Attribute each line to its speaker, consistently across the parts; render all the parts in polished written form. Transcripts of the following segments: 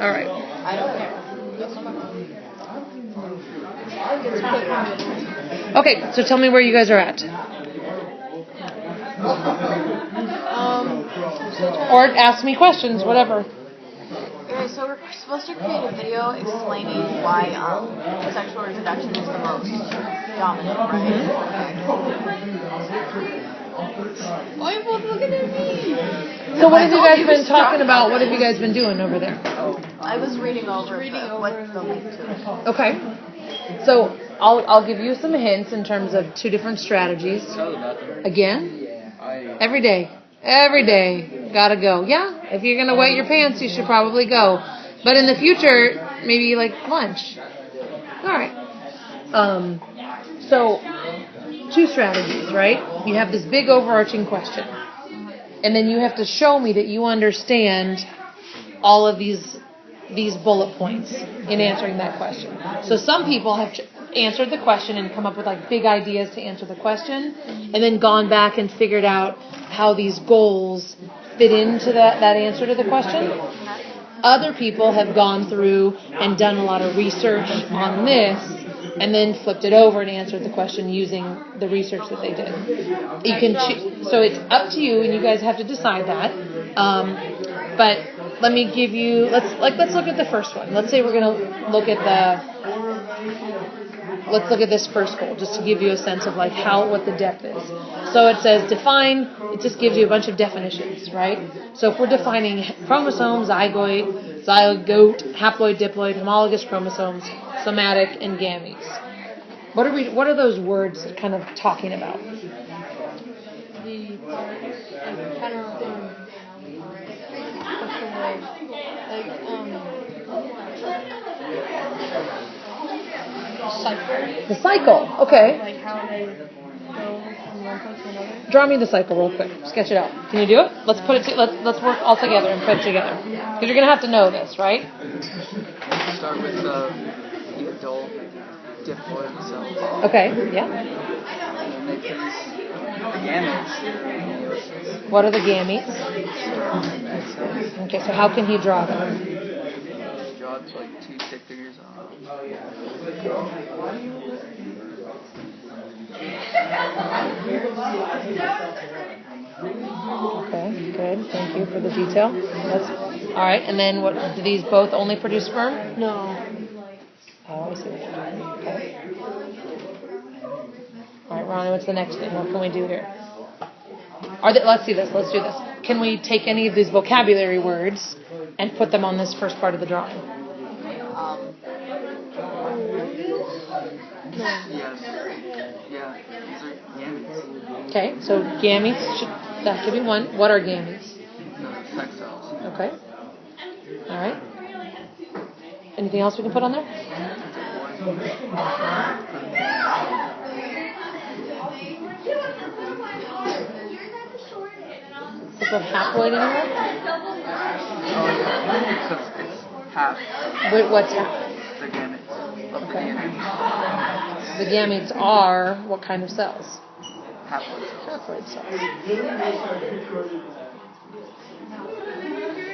Speaker 1: All right.
Speaker 2: I don't care.
Speaker 1: Okay, so tell me where you guys are at. Or ask me questions, whatever.
Speaker 2: Okay, so we're supposed to create a video explaining why sexual reproduction is the most dominant, right? Why are you both looking at me?
Speaker 1: So what have you guys been talking about? What have you guys been doing over there?
Speaker 2: I was reading over what the link to it.
Speaker 1: Okay. So I'll give you some hints in terms of two different strategies. Again? Every day. Every day. Gotta go. Yeah, if you're going to wet your pants, you should probably go. But in the future, maybe like lunch. All right. So, two strategies, right? You have this big overarching question. And then you have to show me that you understand all of these bullet points in answering that question. So some people have answered the question and come up with like big ideas to answer the question, and then gone back and figured out how these goals fit into that answer to the question. Other people have gone through and done a lot of research on this, and then flipped it over and answered the question using the research that they did. You can so it's up to you, and you guys have to decide that. But let me give you. Let's look at the first one. Let's say we're going to look at Let's look at this first goal, just to give you a sense of like what the depth is. So it says define. It just gives you a bunch of definitions, right? So if we're defining chromosomes, zygote, haploid, diploid, homologous chromosomes, somatic, and gametes. What are those words kind of talking about? The cycle. Okay.
Speaker 3: Like how they go from one place to another.
Speaker 1: Draw me the cycle real quick. Sketch it out. Can you do it? Let's put it. Let's work all together and put it together. Because you're gonna have to know this, right?
Speaker 4: Start with the adult diploid cells.
Speaker 1: Okay. Yeah.
Speaker 4: And then they produce the gametes.
Speaker 1: What are the gametes? Okay. So how can he draw them?
Speaker 4: Just draw it like two stick figures on.
Speaker 1: Okay, good. Thank you for the detail. All right, and then what? Do these both only produce sperm?
Speaker 3: No.
Speaker 1: Oh, I see what you're doing. Okay. All right, Ronnie, what's the next thing? What can we do here? Let's see this. Let's do this. Can we take any of these vocabulary words and put them on this first part of the drawing?
Speaker 4: Yes. Yeah. These are gametes.
Speaker 1: Okay, so gametes, that could be one. What are gametes?
Speaker 4: No, sex cells.
Speaker 1: Okay. All right. Anything else we can put on there? Is it haploid anywhere?
Speaker 4: Oh, yeah. So it's half.
Speaker 1: What's half?
Speaker 4: The gametes of the
Speaker 1: Okay.
Speaker 4: DNA.
Speaker 1: The gametes are what kind of cells?
Speaker 4: Haploid cells.
Speaker 1: Haploid cells.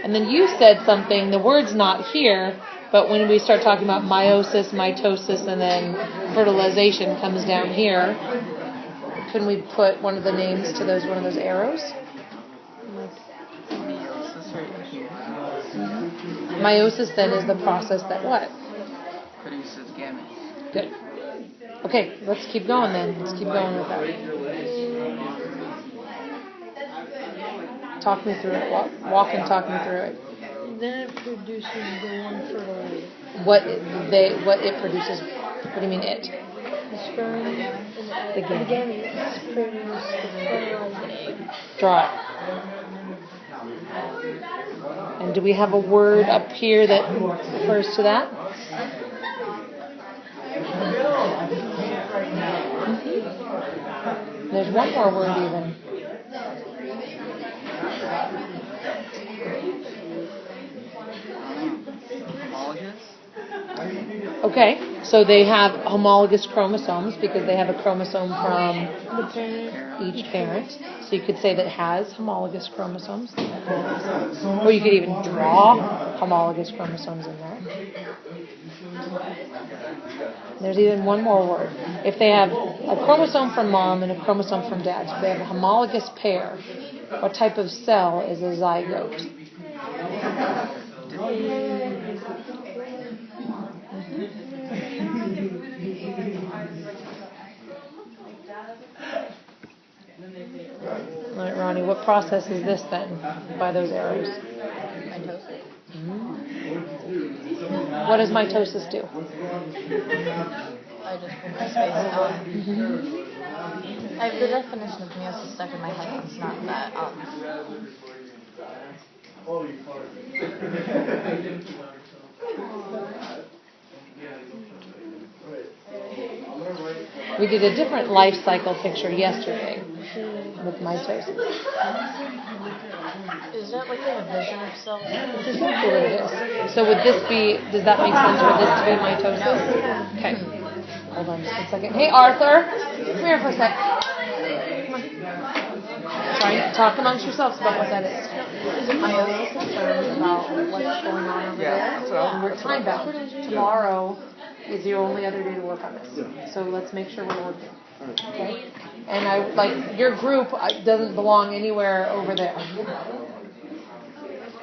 Speaker 1: And then you said something, the word's not here, but when we start talking about meiosis, mitosis, and then fertilization comes down here, can we put one of the names to one of those arrows?
Speaker 4: Meiosis right here.
Speaker 1: Meiosis then is the process that what?
Speaker 4: Produces gametes.
Speaker 1: Good. Okay, let's keep going then. Let's keep going with that. Talk me through it. Walk and talk me through it.
Speaker 3: Then it produces the one fertilizer.
Speaker 1: What it produces. What do you mean it?
Speaker 3: The sperm.
Speaker 1: The gamete.
Speaker 3: gametes produce the fertilized egg.
Speaker 1: Draw it. And do we have a word up here that refers to that? Mm-hmm. There's one more word even.
Speaker 4: Homologous?
Speaker 1: Okay, so they have homologous chromosomes because they have a chromosome from
Speaker 3: The parent.
Speaker 1: each parent. So you could say that it has homologous chromosomes. Or you could even draw homologous chromosomes in there. There's even one more word. If they have a chromosome from mom and a chromosome from dad, so they have a homologous pair, what type of cell is a zygote? All right, Ronnie, what process is this then by those arrows?
Speaker 2: Mitosis.
Speaker 1: What does mitosis do?
Speaker 2: I just put my space on. I have the definition of meiosis stuck in my head. It's not that.
Speaker 1: We did a different life cycle picture yesterday with mitosis.
Speaker 2: Is that like a division of cells?
Speaker 1: That's exactly what it is. So would this be, does that make sense for this to be mitosis? Okay. Hold on just a second. Hey, Arthur. Come here for a sec. Come on. Try and talk amongst yourselves about what that is.
Speaker 2: Meiosis concerns about what's going on over there.
Speaker 4: That's what I'm
Speaker 1: We're time bound. Tomorrow is the only other day to work on this. So let's make sure we're working. Okay? And I like your group doesn't belong anywhere over there.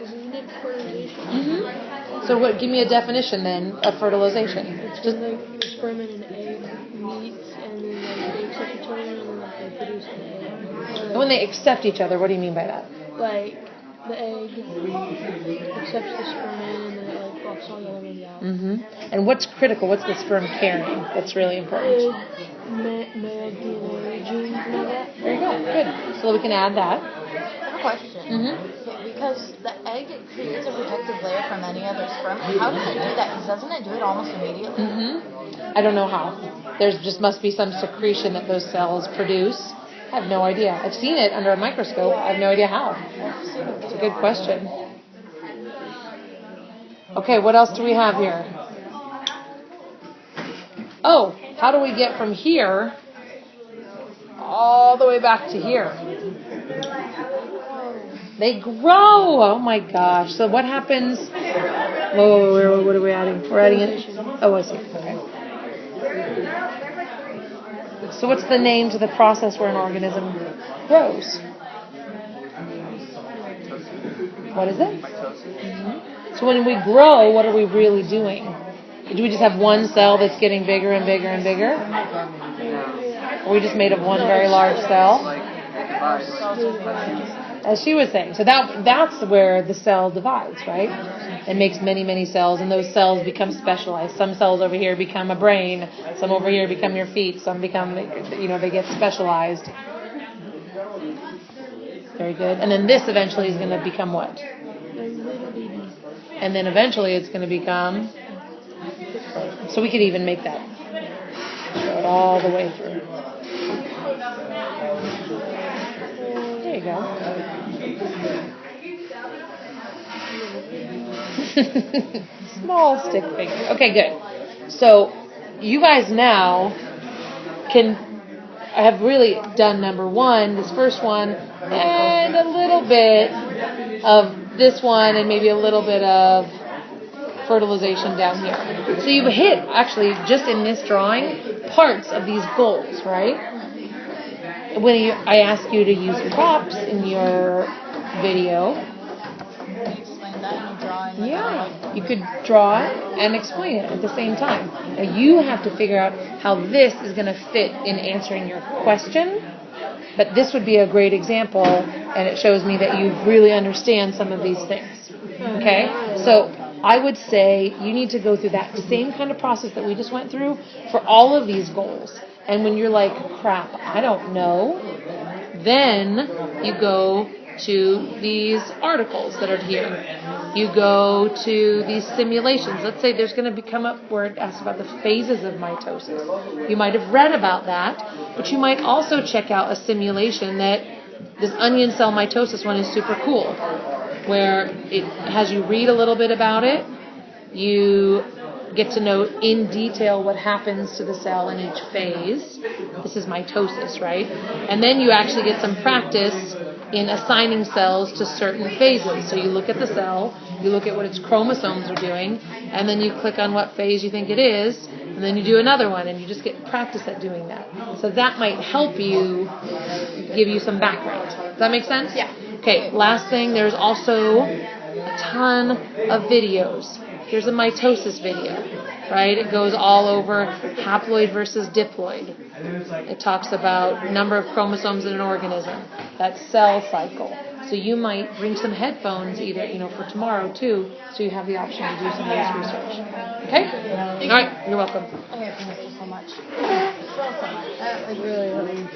Speaker 3: Isn't it fertilization?
Speaker 1: Mm-hmm. So what? Give me a definition then of fertilization.
Speaker 3: It's when like the sperm and an egg meets and then like they accept each other and then like they produce an egg.
Speaker 1: And when they accept each other, what do you mean by that?
Speaker 3: Like the egg accepts the sperm in and then it like blocks all the other ones out.
Speaker 1: Mm-hmm. And what's critical? What's the sperm carrying? That's really important.
Speaker 3: Male DNA genes and all that.
Speaker 1: There you go. Good. So we can add that.
Speaker 2: I have a question.
Speaker 1: Mm-hmm.
Speaker 2: Because the egg creates a protective layer from any other sperm. How does it do that? Because doesn't it do it almost immediately?
Speaker 1: Mm-hmm. I don't know how. There's just must be some secretion that those cells produce. I have no idea. I've seen it under a microscope. I have no idea how. It's a good question. Okay, what else do we have here? Oh, how do we get from here all the way back to here? They grow. Oh my gosh. So what happens? Whoa, what are we adding? We're adding it. Oh, I see. Okay. So what's the name to the process where an organism grows? What is it? Mm-hmm. So when we grow, what are we really doing? Do we just have one cell that's getting bigger and bigger and bigger? Are we just made of one very large cell? As she was saying. So that's where the cell divides, right? It makes many, many cells, and those cells become specialized. Some cells over here become a brain. Some over here become your feet. Some become, they get specialized. Very good. And then this eventually is going to become what? And then eventually it's going to become... So we could even make that. Show it all the way through. There you go. Small stick figure. Okay, good. So you guys now have really done number one, this first one, and a little bit of this one, and maybe a little bit of fertilization down here. So you've hit, actually, just in this drawing, parts of these goals, right? When I ask you to use props in your video,
Speaker 2: Explain that in drawing.
Speaker 1: yeah, you could draw it and explain it at the same time. Now you have to figure out how this is going to fit in answering your question, but this would be a great example, and it shows me that you really understand some of these things. Okay? So I would say you need to go through that same kind of process that we just went through for all of these goals. And when you're like, crap, I don't know, then you go to these articles that are here. You go to these simulations. Let's say there's going to come up where it asks about the phases of mitosis. You might have read about that, but you might also check out a simulation that this onion cell mitosis one is super cool, where it has you read a little bit about it. You get to know in detail what happens to the cell in each phase. This is mitosis, right? And then you actually get some practice in assigning cells to certain phases. So you look at the cell, you look at what its chromosomes are doing, and then you click on what phase you think it is, and then you do another one, and you just get practice at doing that. So that might help you, give you some background. Does that make sense?
Speaker 2: Yeah.
Speaker 1: Okay, last thing, there's also a ton of videos. Here's a mitosis video, right? It goes all over haploid versus diploid. It talks about number of chromosomes in an organism, that cell cycle. So you might bring some headphones either, for tomorrow too, so you have the option to do some of this research. Okay? All right, you're welcome.
Speaker 2: Okay, thank you so much. So much.
Speaker 3: Like really.